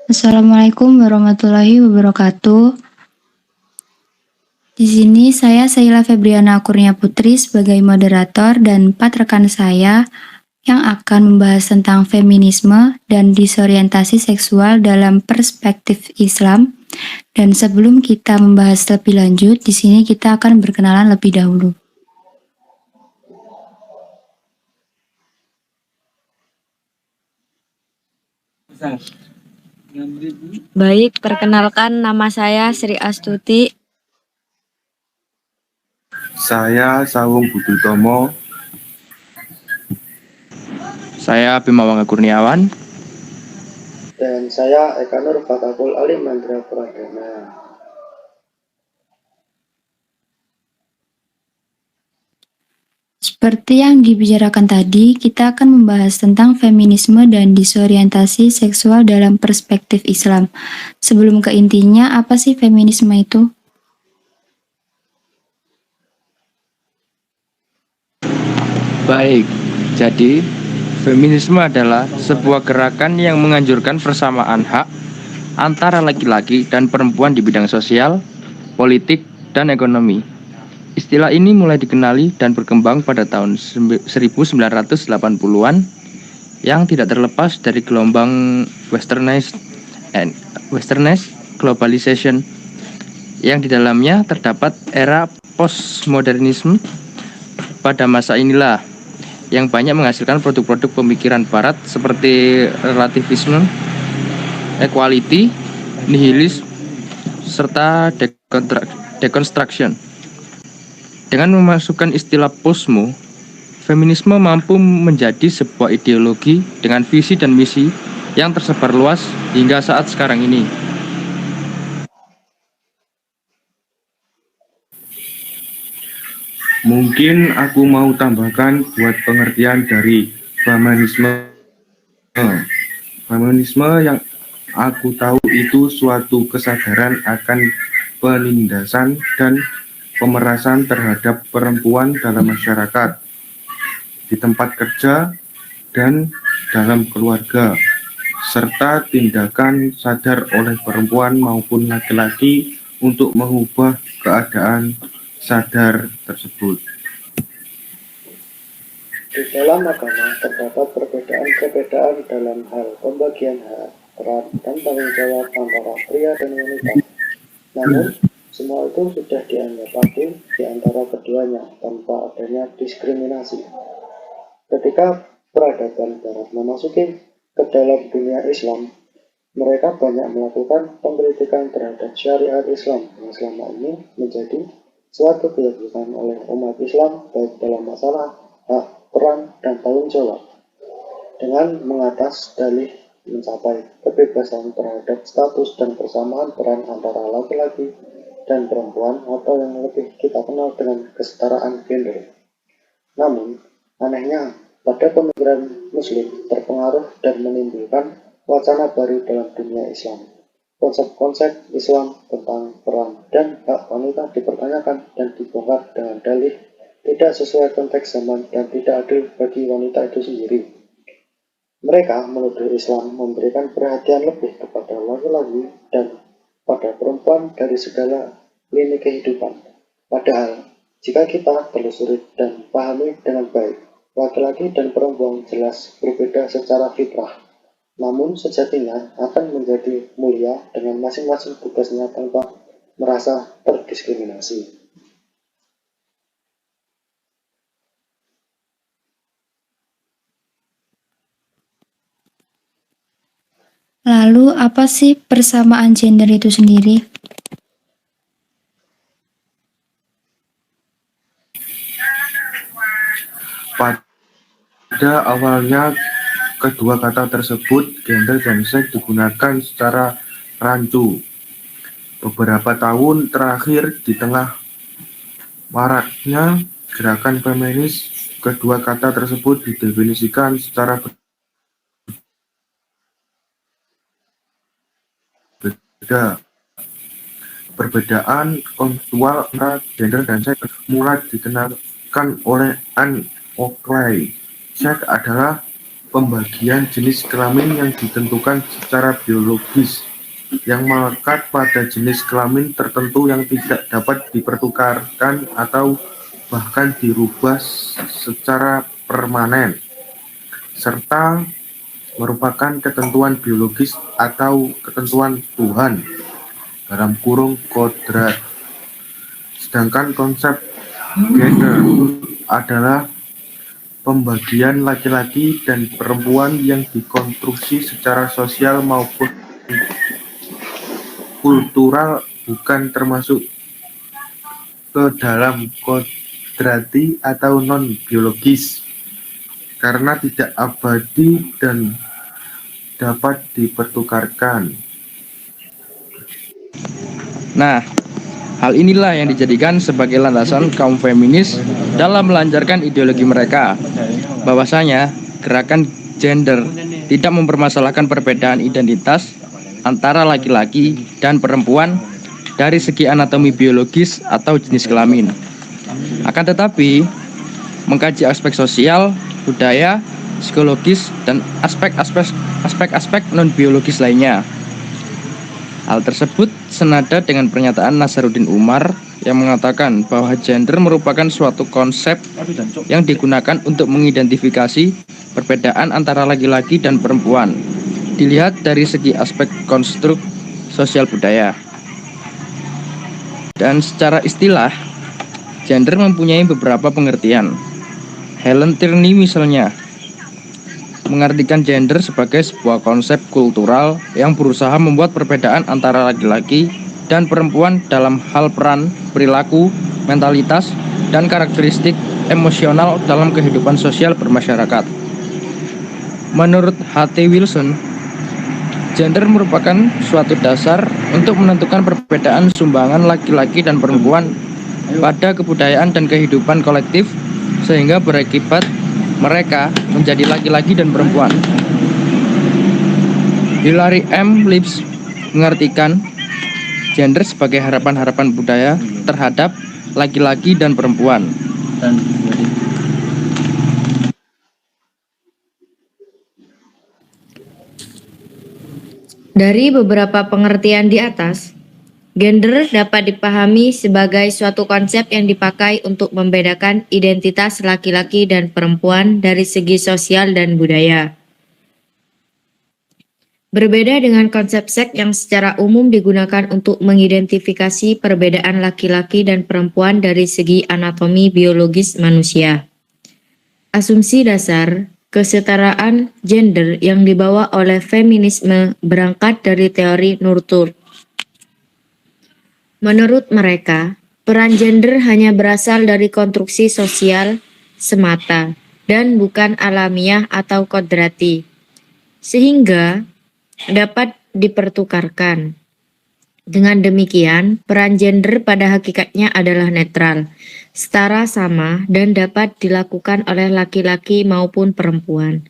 Assalamualaikum warahmatullahi wabarakatuh. Di sini saya Saila Febriana Kurnia Putri sebagai moderator dan 4 rekan saya yang akan membahas tentang feminisme dan disorientasi seksual dalam perspektif Islam. Dan sebelum kita membahas lebih lanjut, di sini kita akan berkenalan lebih dahulu. Baik, perkenalkan nama saya Sri Astuti. Saya Sawung Budutomo. Saya Bima Wangga Kurniawan. Dan saya Eka Nur Fatakul Alim Mandra Pradana. Seperti yang dibicarakan tadi, kita akan membahas tentang feminisme dan disorientasi seksual dalam perspektif Islam. Sebelum ke intinya, apa sih feminisme itu? Baik, jadi feminisme adalah sebuah gerakan yang menganjurkan persamaan hak antara laki-laki dan perempuan di bidang sosial, politik, dan ekonomi. Istilah ini mulai dikenali dan berkembang pada tahun 1980-an yang tidak terlepas dari gelombang westernized globalization yang di dalamnya terdapat era postmodernisme. Pada masa inilah yang banyak menghasilkan produk-produk pemikiran barat seperti relativisme, equality, nihilisme, serta deconstruction. Dengan memasukkan istilah posmo, feminisme mampu menjadi sebuah ideologi dengan visi dan misi yang tersebar luas hingga saat sekarang ini. Mungkin aku mau tambahkan buat pengertian dari feminisme. Feminisme yang aku tahu itu suatu kesadaran akan penindasan dan pemerasan terhadap perempuan dalam masyarakat, di tempat kerja, dan dalam keluarga, serta tindakan sadar oleh perempuan maupun laki-laki untuk mengubah keadaan sadar tersebut. Di dalam agama terdapat perbedaan-perbedaan dalam hal pembagian hak, peran, dan tanggung jawab antara pria dan wanita. Namun, semua itu sudah dianggap adil di antara keduanya tanpa adanya diskriminasi. Ketika peradaban Barat memasuki ke dalam dunia Islam, mereka banyak melakukan pengkritikan terhadap syariat Islam yang selama ini menjadi suatu kewajiban oleh umat Islam baik dalam masalah hak, peran, dan tanggung jawab. Dengan mengatas dalih mencapai kebebasan terhadap status dan persamaan peran antara laki-laki dan perempuan atau yang lebih kita kenal dengan kesetaraan gender. Namun, anehnya, pada pemikiran Muslim terpengaruh dan menimbulkan wacana baru dalam dunia Islam. Konsep-konsep Islam tentang peran dan hak wanita dipertanyakan dan dibongkar dengan dalih tidak sesuai konteks zaman dan tidak adil bagi wanita itu sendiri. Mereka menuduh Islam memberikan perhatian lebih kepada laki-laki dan pada perempuan dari segala lini kehidupan. Padahal, jika kita telusuri dan pahami dengan baik, laki-laki dan perempuan jelas berbeda secara fitrah, namun sejatinya akan menjadi mulia dengan masing-masing tugasnya tanpa merasa terdiskriminasi. Lalu, apa sih persamaan gender itu sendiri? Pada awalnya, kedua kata tersebut, gender dan seks, digunakan secara rancu. Beberapa tahun terakhir, di tengah maraknya gerakan feminis, kedua kata tersebut didefinisikan secara berbeda. Perbedaan konseptual antara gender dan seks mulai dikenalkan oleh Anne Oakley. Seks adalah pembagian jenis kelamin yang ditentukan secara biologis, yang melekat pada jenis kelamin tertentu yang tidak dapat dipertukarkan atau bahkan dirubah secara permanen, serta merupakan ketentuan biologis atau ketentuan Tuhan (kodrat). Sedangkan konsep gender adalah pembagian laki-laki dan perempuan yang dikonstruksi secara sosial maupun kultural, bukan termasuk ke dalam kodrati atau non-biologis, karena tidak abadi dan dapat dipertukarkan. Nah, hal inilah yang dijadikan sebagai landasan kaum feminis dalam melancarkan ideologi mereka, bahwasanya gerakan gender tidak mempermasalahkan perbedaan identitas antara laki-laki dan perempuan dari segi anatomi biologis atau jenis kelamin. Akan tetapi, mengkaji aspek sosial, budaya, psikologis, dan aspek-aspek non-biologis lainnya. Hal tersebut senada dengan pernyataan Nasaruddin Umar yang mengatakan bahwa gender merupakan suatu konsep yang digunakan untuk mengidentifikasi perbedaan antara laki-laki dan perempuan, dilihat dari segi aspek konstruk sosial budaya. Dan secara istilah, gender mempunyai beberapa pengertian. Helen Tierney misalnya mengartikan gender sebagai sebuah konsep kultural yang berusaha membuat perbedaan antara laki-laki dan perempuan dalam hal peran, perilaku, mentalitas, dan karakteristik emosional dalam kehidupan sosial bermasyarakat. Menurut H.T. Wilson, gender merupakan suatu dasar untuk menentukan perbedaan sumbangan laki-laki dan perempuan pada kebudayaan dan kehidupan kolektif, sehingga berakibat mereka menjadi laki-laki dan perempuan. Hilary M. Lipps mengartikan gender sebagai harapan-harapan budaya terhadap laki-laki dan perempuan. Dari beberapa pengertian di atas, gender dapat dipahami sebagai suatu konsep yang dipakai untuk membedakan identitas laki-laki dan perempuan dari segi sosial dan budaya. Berbeda dengan konsep seks yang secara umum digunakan untuk mengidentifikasi perbedaan laki-laki dan perempuan dari segi anatomi biologis manusia. Asumsi dasar kesetaraan gender yang dibawa oleh feminisme berangkat dari teori nurtur. Menurut mereka, peran gender hanya berasal dari konstruksi sosial semata dan bukan alamiah atau kodrati, sehingga dapat dipertukarkan. Dengan demikian, peran gender pada hakikatnya adalah netral, setara sama, dan dapat dilakukan oleh laki-laki maupun perempuan.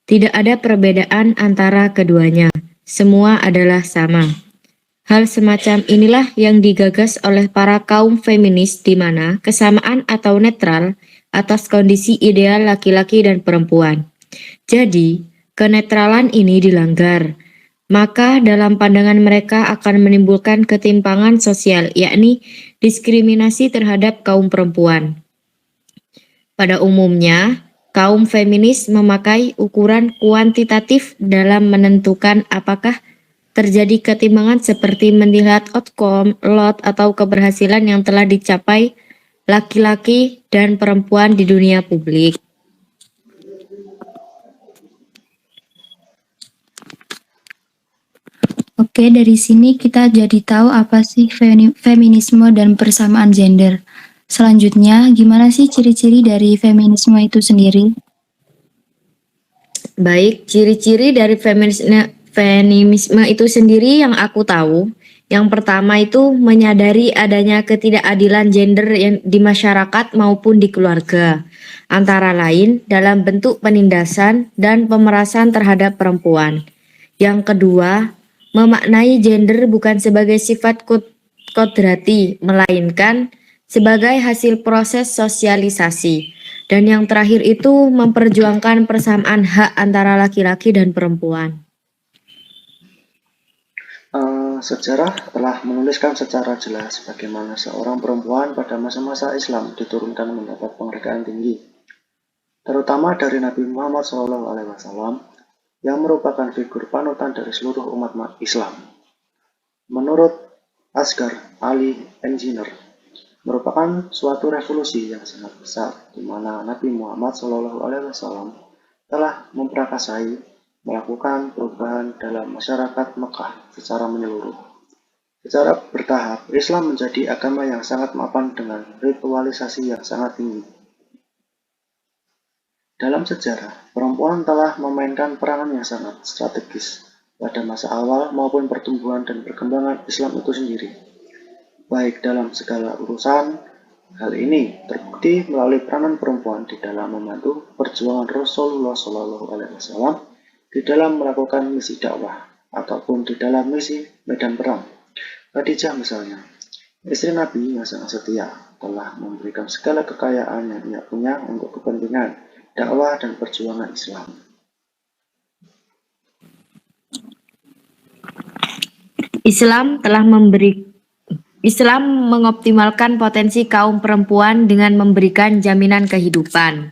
Tidak ada perbedaan antara keduanya, semua adalah sama. Hal semacam inilah yang digagas oleh para kaum feminis di mana kesamaan atau netral atas kondisi ideal laki-laki dan perempuan. Jadi, kenetralan ini dilanggar. Maka dalam pandangan mereka akan menimbulkan ketimpangan sosial, yakni diskriminasi terhadap kaum perempuan. Pada umumnya, kaum feminis memakai ukuran kuantitatif dalam menentukan apakah terjadi ketimpangan seperti melihat outcome, lot, atau keberhasilan yang telah dicapai laki-laki dan perempuan di dunia publik. Oke, dari sini kita jadi tahu apa sih feminisme dan persamaan gender. Selanjutnya, gimana sih ciri-ciri dari feminisme itu sendiri? Baik, ciri-ciri dari feminisme itu sendiri yang aku tahu, yang pertama itu menyadari adanya ketidakadilan gender yang di masyarakat maupun di keluarga, antara lain dalam bentuk penindasan dan pemerasan terhadap perempuan. Yang kedua, memaknai gender bukan sebagai sifat kodrati, melainkan sebagai hasil proses sosialisasi. Dan yang terakhir itu memperjuangkan persamaan hak antara laki-laki dan perempuan. Sejarah telah menuliskan secara jelas bagaimana seorang perempuan pada masa-masa Islam diturunkan mendapat penghargaan tinggi, terutama dari Nabi Muhammad SAW yang merupakan figur panutan dari seluruh umat Islam. Menurut Asghar Ali Engineer, merupakan suatu revolusi yang sangat besar di mana Nabi Muhammad SAW telah memprakarsai melakukan perubahan dalam masyarakat Mekah secara menyeluruh. Secara bertahap, Islam menjadi agama yang sangat mapan dengan ritualisasi yang sangat tinggi. Dalam sejarah, perempuan telah memainkan peranan yang sangat strategis pada masa awal maupun pertumbuhan dan perkembangan Islam itu sendiri. Baik dalam segala urusan, hal ini terbukti melalui peranan perempuan di dalam membantu perjuangan Rasulullah SAW di dalam melakukan misi dakwah ataupun di dalam misi medan perang. Khadijah misalnya, istri Nabi yang sangat setia, telah memberikan segala kekayaan yang ia punya untuk kepentingan dakwah dan perjuangan Islam. Islam mengoptimalkan potensi kaum perempuan dengan memberikan jaminan kehidupan.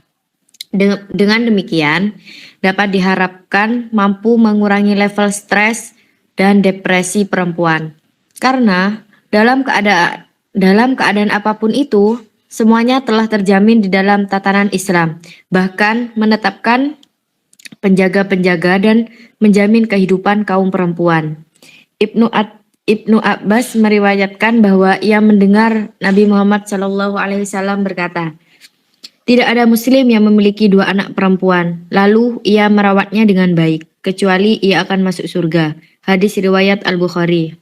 Dengan demikian, dapat diharapkan mampu mengurangi level stres dan depresi perempuan. Karena dalam keadaan apapun itu, semuanya telah terjamin di dalam tatanan Islam, bahkan menetapkan penjaga-penjaga dan menjamin kehidupan kaum perempuan. Ibnu Abbas meriwayatkan bahwa ia mendengar Nabi Muhammad SAW berkata, "Tidak ada muslim yang memiliki 2 anak perempuan, lalu ia merawatnya dengan baik, kecuali ia akan masuk surga." Hadis riwayat Al-Bukhari.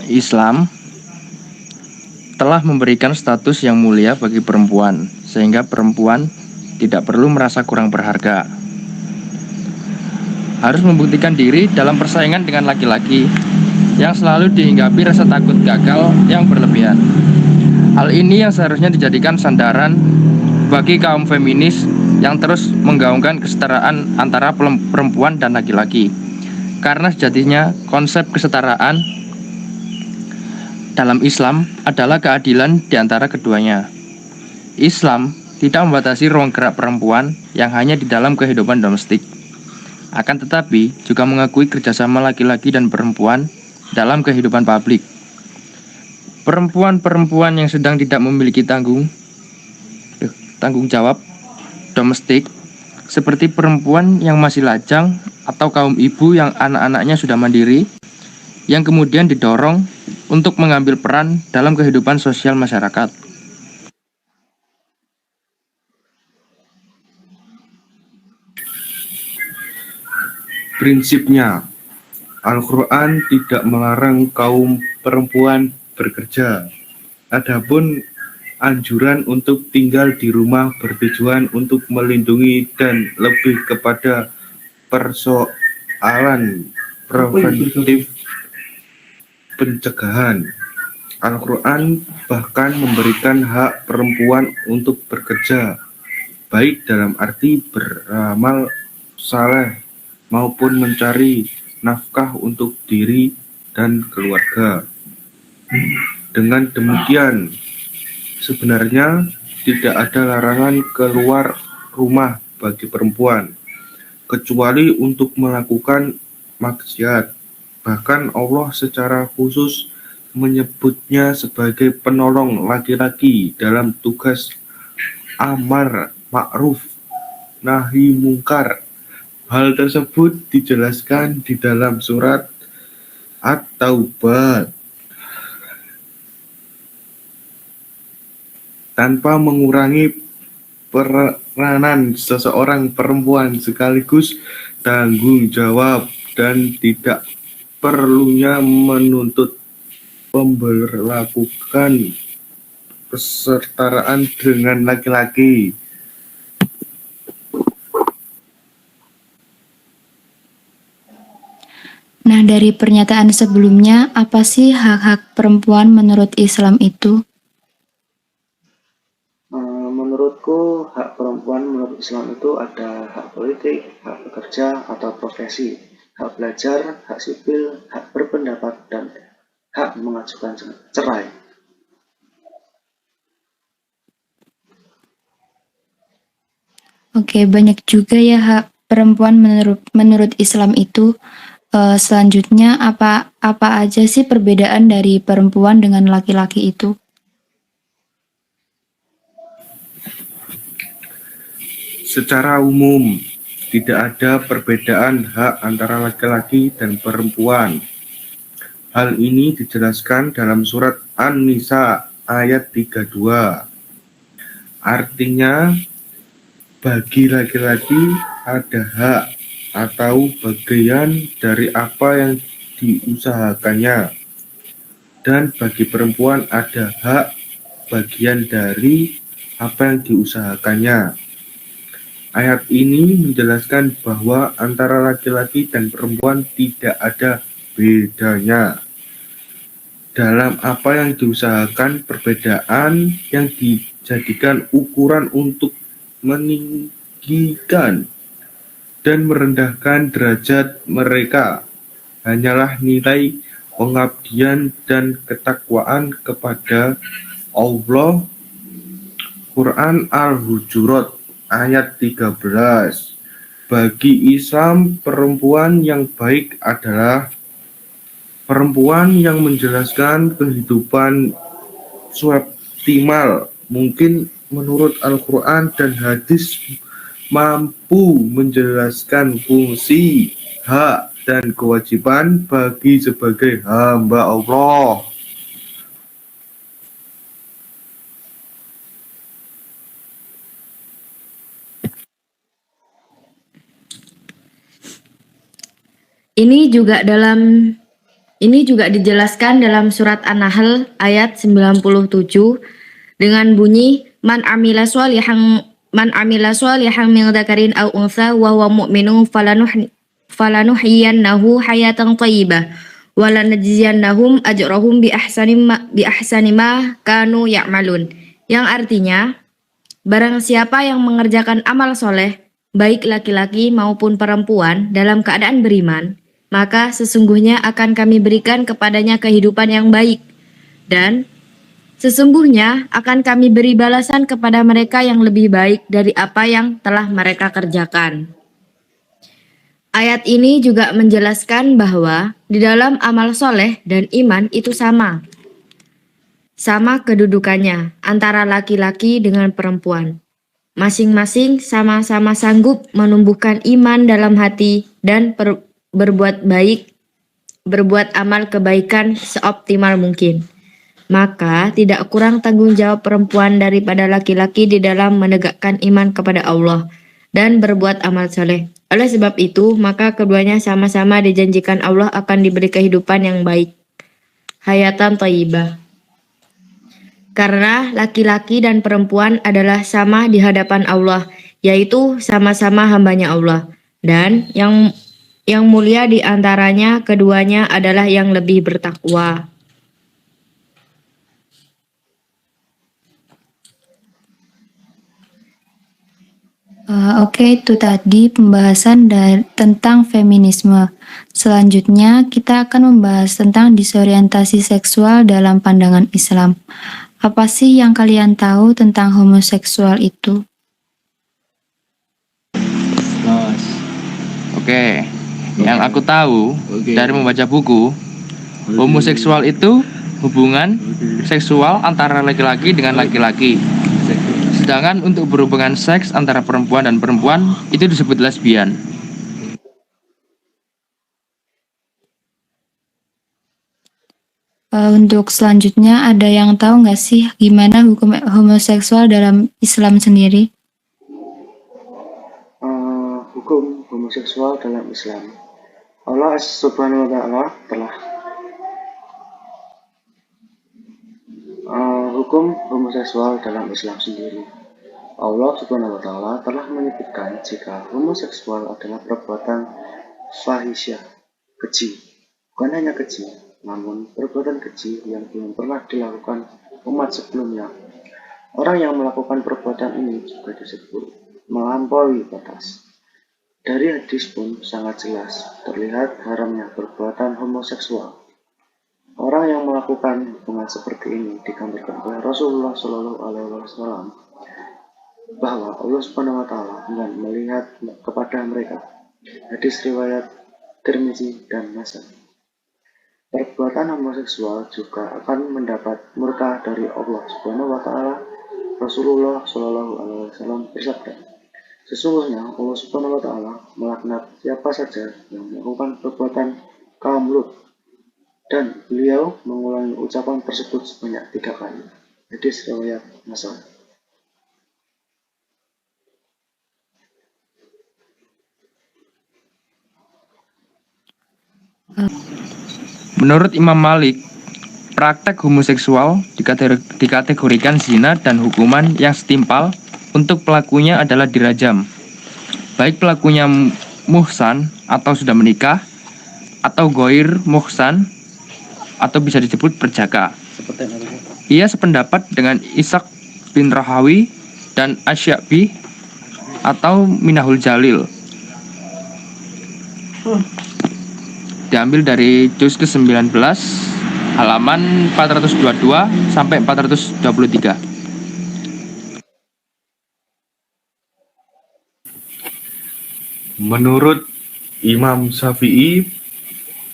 Islam telah memberikan status yang mulia bagi perempuan, sehingga perempuan tidak perlu merasa kurang berharga. Harus membuktikan diri dalam persaingan dengan laki-laki yang selalu dihinggapi rasa takut gagal yang berlebihan. Hal ini yang seharusnya dijadikan sandaran bagi kaum feminis yang terus menggaungkan kesetaraan antara perempuan dan laki-laki. Karena sejatinya konsep kesetaraan dalam Islam adalah keadilan di antara keduanya. Islam tidak membatasi ruang gerak perempuan yang hanya di dalam kehidupan domestik. Akan tetapi juga mengakui kerjasama laki-laki dan perempuan dalam kehidupan publik. Perempuan-perempuan yang sedang tidak memiliki tanggung jawab domestik, seperti perempuan yang masih lajang atau kaum ibu yang anak-anaknya sudah mandiri, yang kemudian didorong untuk mengambil peran dalam kehidupan sosial masyarakat. Prinsipnya, Al-Quran tidak melarang kaum perempuan bekerja. Adapun anjuran untuk tinggal di rumah bertujuan untuk melindungi dan lebih kepada persoalan preventif pencegahan. Al-Quran bahkan memberikan hak perempuan untuk bekerja, baik dalam arti beramal saleh maupun mencari nafkah untuk diri dan keluarga. Dengan demikian, sebenarnya tidak ada larangan keluar rumah bagi perempuan, kecuali untuk melakukan maksiat. Bahkan Allah secara khusus menyebutnya sebagai penolong laki-laki dalam tugas amar ma'ruf nahi mungkar. Hal tersebut dijelaskan di dalam surat At-Taubah. Tanpa mengurangi peranan seseorang perempuan sekaligus tanggung jawab dan tidak perlunya menuntut memberlakukan kesetaraan dengan laki-laki. Nah, dari pernyataan sebelumnya, apa sih hak-hak perempuan menurut Islam itu? Menurutku, hak perempuan menurut Islam itu ada hak politik, hak bekerja atau profesi, hak belajar, hak sipil, hak berpendapat, dan hak mengajukan cerai. Oke, banyak juga ya hak perempuan menurut Islam itu. Selanjutnya, apa aja sih perbedaan dari perempuan dengan laki-laki itu? Secara umum, tidak ada perbedaan hak antara laki-laki dan perempuan. Hal ini dijelaskan dalam surat An-Nisa ayat 32. Artinya, bagi laki-laki ada hak atau bagian dari apa yang diusahakannya, dan bagi perempuan ada hak bagian dari apa yang diusahakannya. Ayat ini menjelaskan bahwa antara laki-laki dan perempuan tidak ada bedanya dalam apa yang diusahakan. Perbedaan yang dijadikan ukuran untuk meninggikan dan merendahkan derajat mereka hanyalah nilai pengabdian dan ketakwaan kepada Allah. Quran Al-Hujurat ayat 13. Bagi Islam, perempuan yang baik adalah perempuan yang menjelaskan kehidupan seoptimal mungkin menurut Al-Quran dan hadis, mampu menjelaskan fungsi, hak, dan kewajiban bagi sebagai hamba Allah. Ini juga dijelaskan dalam surat An-Nahl ayat 97 dengan bunyi man amila sholihan min dzakarin aw untha wa huwa mu'minun falanuhyiyannahu hayatan thayyibah wa lanajziyannahum ajrahum bi ahsani ma kanu ya'malun. Yang artinya, barang siapa yang mengerjakan amal soleh, baik laki-laki maupun perempuan dalam keadaan beriman, maka sesungguhnya akan kami berikan kepadanya kehidupan yang baik, dan sesungguhnya akan kami beri balasan kepada mereka yang lebih baik dari apa yang telah mereka kerjakan. Ayat ini juga menjelaskan bahwa di dalam amal soleh dan iman itu sama kedudukannya antara laki-laki dengan perempuan. Masing-masing sama-sama sanggup menumbuhkan iman dalam hati dan berbuat amal kebaikan seoptimal mungkin. Maka tidak kurang tanggung jawab perempuan daripada laki-laki di dalam menegakkan iman kepada Allah dan berbuat amal soleh. Oleh sebab itu, maka keduanya sama-sama dijanjikan Allah akan diberi kehidupan yang baik, hayatan thayyibah. Karena laki-laki dan perempuan adalah sama di hadapan Allah, yaitu sama-sama hambanya Allah. Dan yang mulia di antaranya keduanya adalah yang lebih bertakwa. Oke, itu tadi pembahasan tentang feminisme. Selanjutnya, kita akan membahas tentang disorientasi seksual dalam pandangan Islam. Apa sih yang kalian tahu tentang homoseksual itu? Oke, yang aku tahu dari membaca buku, homoseksual itu hubungan seksual antara laki-laki dengan laki-laki. Sedangkan untuk berhubungan seks antara perempuan dan perempuan itu disebut lesbian. Untuk selanjutnya, ada yang tahu nggak sih gimana hukum homoseksual dalam Islam sendiri? Hukum homoseksual dalam Islam. Allah Subhanahu wa Ta'ala telah hukum homoseksual dalam Islam sendiri. Allah Subhanahu wa Ta'ala telah menyebutkan jika homoseksual adalah perbuatan fahisyah, keji, Bukan hanya keji, namun perbuatan keji yang belum pernah dilakukan umat sebelumnya. Orang yang melakukan perbuatan ini juga disebut melampaui batas. Dari hadis pun sangat jelas terlihat haramnya perbuatan homoseksual. Orang yang melakukan hubungan seperti ini digambarkan oleh Rasulullah Shallallahu Alaihi Wasallam bahwa Allah Subhanahu Wa Taala akan melihat kepada mereka. Hadis riwayat Tirmizi dan Hasan. Perbuatan homoseksual juga akan mendapat murka dari Allah Subhanahu Wa Taala. Rasulullah Shallallahu Alaihi Wasallam bersabda, sesungguhnya Allah Subhanahu Wa Taala melaknat siapa saja yang melakukan perbuatan kaum Lut, dan beliau mengulangi ucapan tersebut sebanyak 3 kali. Hadis riwayat Hasan. Menurut Imam Malik, praktek homoseksual dikategorikan zina dan hukuman yang setimpal untuk pelakunya adalah dirajam. Baik pelakunya muhsan atau sudah menikah, atau goir muhsan atau bisa disebut perjaka. Ia sependapat dengan Ishaq bin Rahawi dan Asyabi atau Minahul Jalil. Diambil dari juz ke-19 halaman 422 sampai 423. Menurut Imam Syafi'i,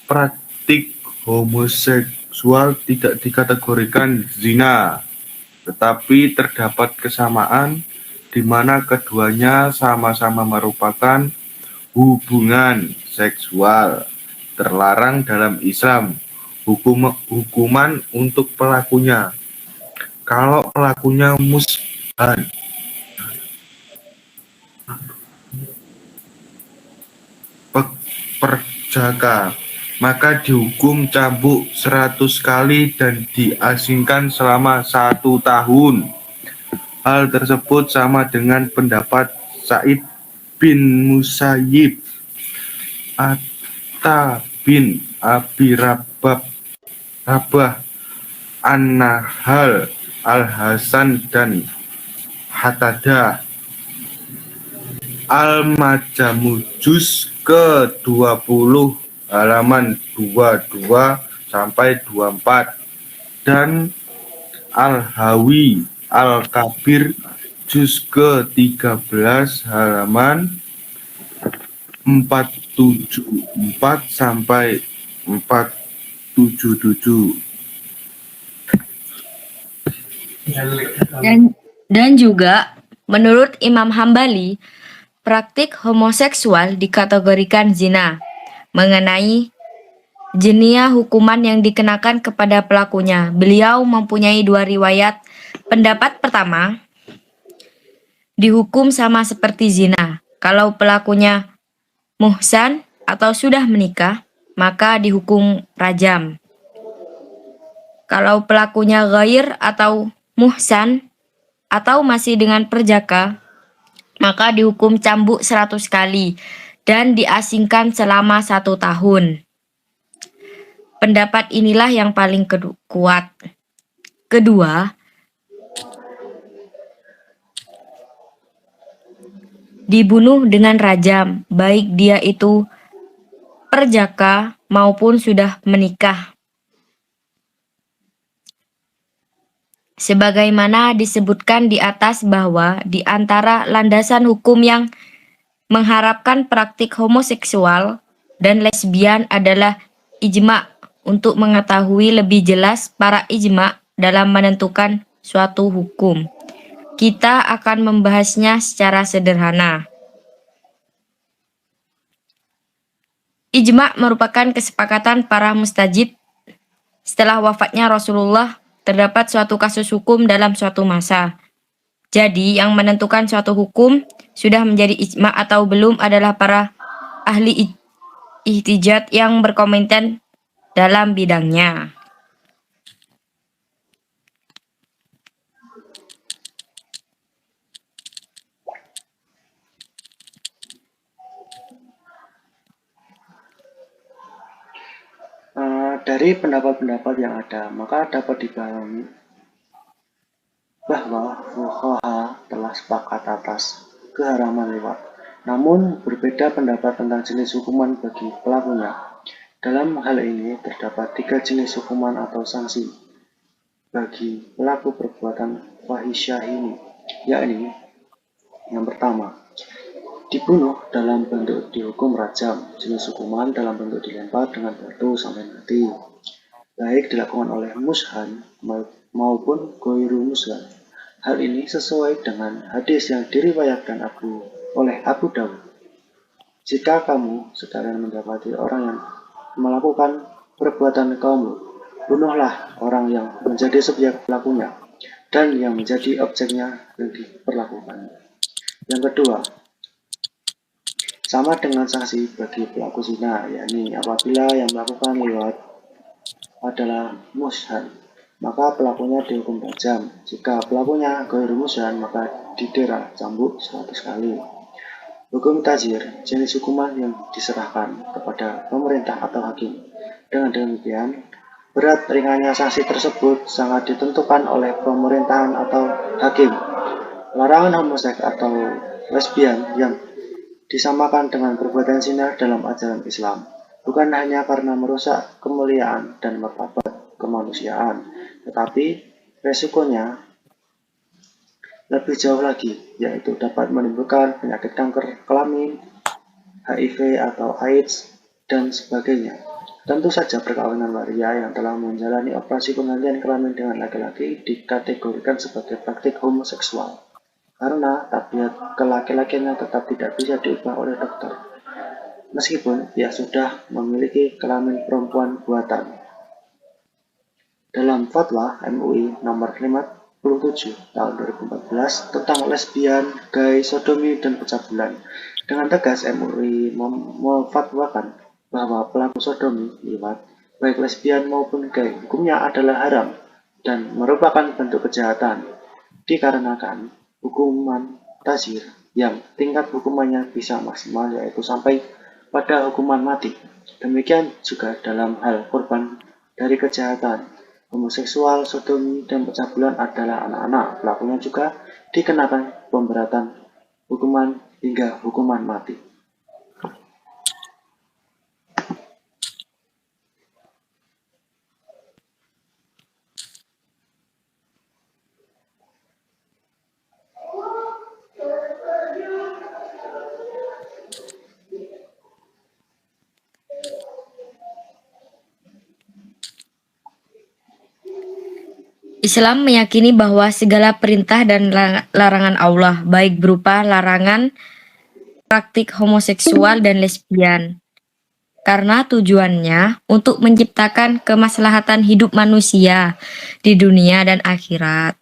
praktik homoseksual tidak dikategorikan zina, tetapi terdapat kesamaan di mana keduanya sama-sama merupakan hubungan seksual terlarang dalam Islam. Hukuman untuk pelakunya, kalau pelakunya muslim perjaka, maka dihukum cambuk 100 kali dan diasingkan selama 1 tahun. Hal tersebut sama dengan pendapat Sa'id bin Musayyib, Atta bin Abi Rabah, An-Nahal, Al-Hasan, dan Hatadah. Al-Majmu juz ke-20 halaman 22 sampai 24 dan Al-Hawi Al-Kabir juz ke-13 halaman 474 sampai 477. Dan juga menurut Imam Hambali, praktik homoseksual dikategorikan zina. Mengenai jenia hukuman yang dikenakan kepada pelakunya, beliau mempunyai 2 riwayat. Pendapat pertama, dihukum sama seperti zina. Kalau pelakunya muhsan atau sudah menikah, maka dihukum rajam. Kalau pelakunya ghair atau muhsan atau masih dengan perjaka, maka dihukum cambuk 100 kali dan diasingkan selama 1 tahun. Pendapat inilah yang paling kuat. Kedua, dibunuh dengan rajam, baik dia itu perjaka maupun sudah menikah. Sebagaimana disebutkan di atas bahwa di antara landasan hukum yang mengharapkan praktik homoseksual dan lesbian adalah ijma. Untuk mengetahui lebih jelas para ijma dalam menentukan suatu hukum, kita akan membahasnya secara sederhana. Ijma merupakan kesepakatan para mustajid setelah wafatnya Rasulullah terdapat suatu kasus hukum dalam suatu masa. Jadi yang menentukan suatu hukum sudah menjadi ijma atau belum adalah para ahli ihtijat yang berkompeten dalam bidangnya. Dari pendapat-pendapat yang ada, maka dapat dipahami bahwa fuqaha telah sepakat atas keharaman liwat. Namun, berbeda pendapat tentang jenis hukuman bagi pelakunya. Dalam hal ini, terdapat 3 jenis hukuman atau sanksi bagi pelaku perbuatan fahisyah ini, yakni yang pertama, dibunuh dalam bentuk dihukum rajam, jenis hukuman dalam bentuk dilempar dengan batu sampai mati, baik dilakukan oleh mushan maupun goiru mushan. Hal ini sesuai dengan hadis yang diriwayatkan oleh Abu Dawud. Jika kamu sekalian mendapati orang yang melakukan perbuatan kaum, bunuhlah orang yang menjadi subjek pelakunya dan yang menjadi objeknya yang diperlakukan. Yang kedua, sama dengan sanksi bagi pelaku zina, yakni apabila yang melakukan liwat adalah mushan, maka pelakunya dihukum rajam. Jika pelakunya ghairu mushan, maka didera cambuk 100 kali. Hukum tazir, jenis hukuman yang diserahkan kepada pemerintah atau hakim. Dengan demikian, berat ringannya sanksi tersebut sangat ditentukan oleh pemerintahan atau hakim. Larangan homoseks atau lesbian yang disamakan dengan perbuatan zina dalam ajaran Islam, bukan hanya karena merusak kemuliaan dan martabat kemanusiaan, tetapi resikonya lebih jauh lagi, yaitu dapat menimbulkan penyakit kanker kelamin, HIV atau AIDS, dan sebagainya. Tentu saja perkawinan waria yang telah menjalani operasi penggantian kelamin dengan laki-laki dikategorikan sebagai praktik homoseksual, karena tabiat kelaki-lakiannya tetap tidak bisa diubah oleh dokter, meskipun ia sudah memiliki kelamin perempuan buatan. Dalam fatwa MUI nomor 57 tahun 2014 tentang lesbian, gay, sodomi, dan pencabulan, dengan tegas MUI memfatwakan bahwa pelaku sodomi, liwat, baik lesbian maupun gay, hukumnya adalah haram dan merupakan bentuk kejahatan, dikarenakan hukuman tazir yang tingkat hukumannya bisa maksimal yaitu sampai pada hukuman mati. Demikian juga dalam hal korban dari kejahatan homoseksual, sodomi, dan pencabulan adalah anak-anak. Pelakunya juga dikenakan pemberatan hukuman hingga hukuman mati. Islam meyakini bahwa segala perintah dan larangan Allah, baik berupa larangan praktik homoseksual dan lesbian, karena tujuannya untuk menciptakan kemaslahatan hidup manusia di dunia dan akhirat.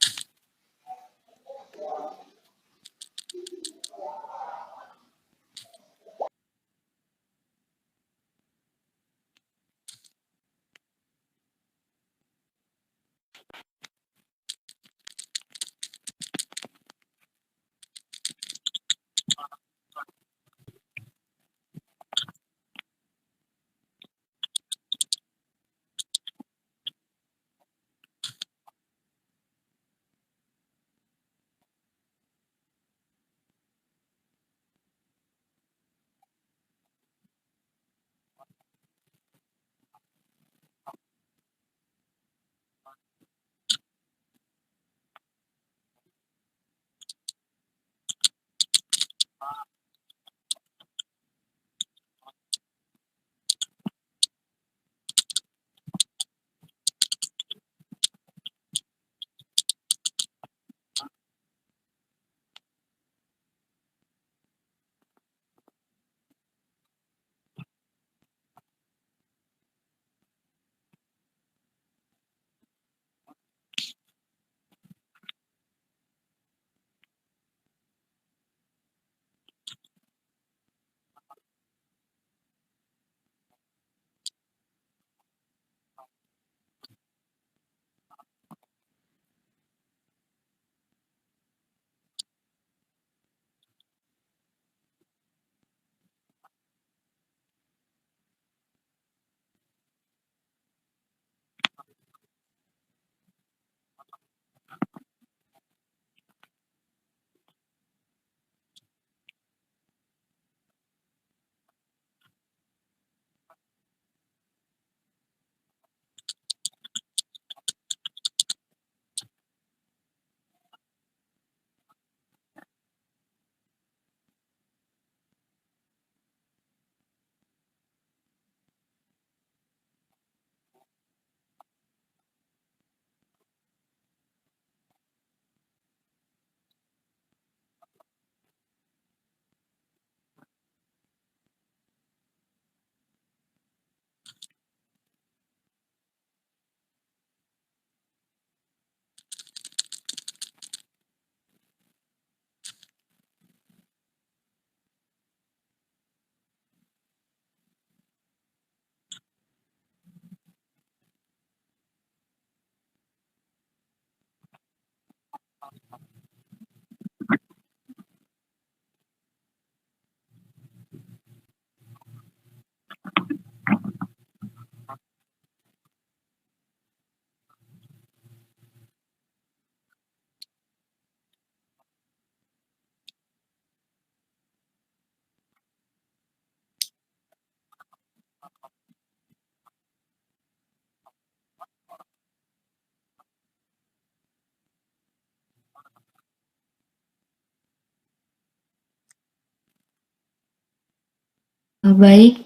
Baik,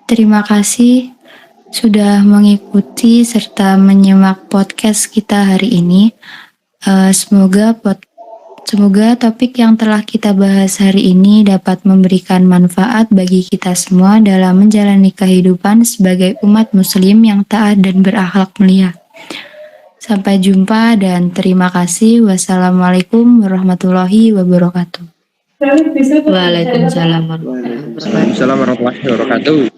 terima kasih sudah mengikuti serta menyimak podcast kita hari ini. Semoga topik yang telah kita bahas hari ini dapat memberikan manfaat bagi kita semua dalam menjalani kehidupan sebagai umat muslim yang taat dan berakhlak mulia. Sampai jumpa dan terima kasih. Wassalamualaikum warahmatullahi wabarakatuh. Waalaikumsalam warahmatullahi wabarakatuh. Assalamualaikum warahmatullahi wabarakatuh.